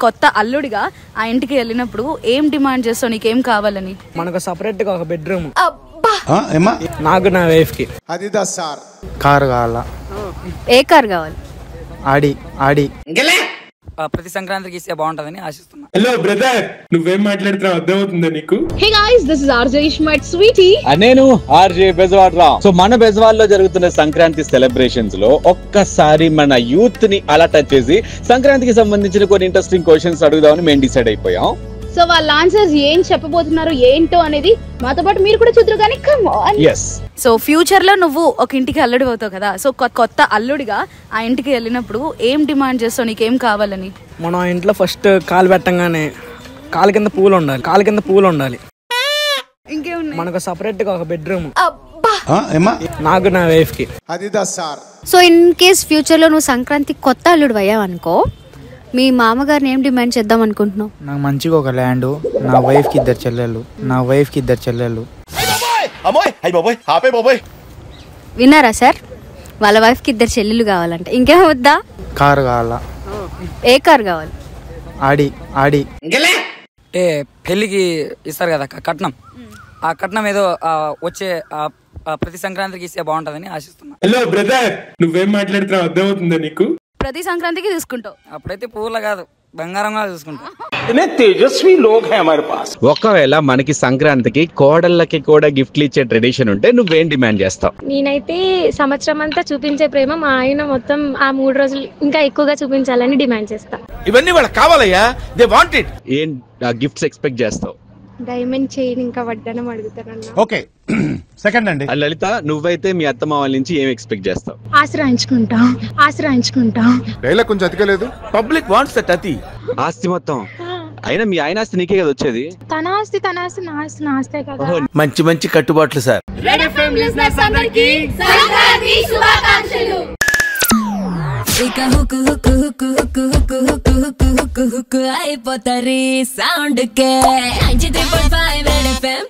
కొత్త అల్లుడిగా ఆ ఇంటికి వెళ్ళినప్పుడు ఏం డిమాండ్ చేస్తావు, నీకేం కావాలని? మనకు సపరేట్ గా ఒక బెడ్రూమ్, నాకు నా వైఫ్ కి అది సార్ కారు కావాలా? ఏ కార్ కావాలి? ఆడి ప్రతి సంక్రాంతికి ఇస్తే బాగుంటుందని ఆశిస్తున్నా. హలో బ్రదర్, నువ్వేం మాట్లాడుతున్నావు అర్థమవుతుందా నీకు? Hey guys, this is RJ iSmart Sweety. నేను ఆర్జే బెజవాడ్రా. సో మన బెజవాడ్ లో జరుగుతున్న సంక్రాంతి సెలబ్రేషన్స్ లో ఒక్కసారి మన యూత్ ని అలా టచ్ చేసి సంక్రాంతికి సంబంధించిన కొన్ని ఇంట్రెస్టింగ్ క్వశ్చన్స్ అడుగుదామని మేము డిసైడ్ అయిపోయాం. సో వాళ్ళ ఆన్సర్స్ ఏం చెప్పబోతున్నారు ఏంటో అనేది మాతో పాటు మీరు కూడా చూద్దరు కానీ come on. yes. So future లో నువ్వు ఒక ఇంటికి అల్లుడి అవుతావు కదా, సో కొత్త అల్లుడిగా ఆ ఇంటికి వెళ్ళినప్పుడు ఏం డిమాండ్ చేస్తావు, నీకేం కావాలని? మనం ఆ ఇంట్లో ఫస్ట్ కాలు పెట్టంగానే కాలు కింద పూలు ఉండాలి. ఇంకేమున్నాయి? మనకు సపరేట్ గా ఒక బెడ్రూమ్, నాకు నా వైఫ్ కి అది sir. So in case future లో నువ్వు సంక్రాంతి కొత్త అల్లుడు అయ్యావు అనుకో, మీ మామగారిని ఏం డిమాండ్ చేద్దాం అనుకుంటున్నావు? నాకు మంచిగా ఒక ల్యాండ్, నా వైఫ్ కి ఇద్దరు చెల్లెళ్ళు. విన్నారా సార్? వాళ్ళ వైఫ్ కి ఇద్దరు చెల్లెలు కావాలంటే ఇంకేం వద్దా? కారు కావాలా? ఏ కార్ కావాలి? ఆడి అంటే పెళ్లికి ఇస్తారు కదా కట్నం, ఆ కట్నం ఏదో వచ్చే ప్రతి సంక్రాంతికి ఇస్తే బాగుంటుందని ఆశిస్తున్నా. హలో బ్రదర్, నువ్వేం మాట్లాడుతున్నావు అర్థమవుతుందా నీకు? ప్రతి సంక్రాంతికి తీసుకుంటావు? అప్పుడైతే పూల కాదు బంగారంగా చూసుకుంటా. ఒకవేళ మనకి సంక్రాంతికి కోడళ్ళకి కూడా గిఫ్ట్లు ఇచ్చే ట్రెడిషన్ ఉంటే నువ్వేం డిమాండ్ చేస్తావు? నేనైతే సంవత్సరం అంతా చూపించే ప్రేమ మా ఆయన మొత్తం ఆ 3 రోజులు ఇంకా ఎక్కువగా చూపించాలని డిమాండ్ చేస్తా. ఇవన్నీ వాళ్ళకి కావాలయ్యా, దే వాంట్ ఇట్. ఏం గిఫ్ట్స్ ఎక్స్పెక్ట్ చేస్తావు? డైమండ్ చైన్ ఇంకా వడ్డానం అడుగుతానన్నా. ఓకే సెకండ్ అండి. లలిత, నువ్వైతే మీ అత్తమ్మ వాళ్ళ నుంచి ఏం ఎక్స్పెక్ట్ చేస్తావు? ఆశ్రయించుకుంటా. డైలాగ్ కొంచెం అతికలేదు. పబ్లిక్ వాంట్స్ దట్ అతి. ఆస్తి మొత్తం అయినా మీ ఆయన ఆస్తి నీకే కదా వచ్చేది. తన ఆస్తి నా ఆస్తే కదా. మంచి మంచి కట్టుబాట్లు సార్. అయిపోతారు సౌండ్ కే 93.5 రెడ్ ఎఫ్ఎం.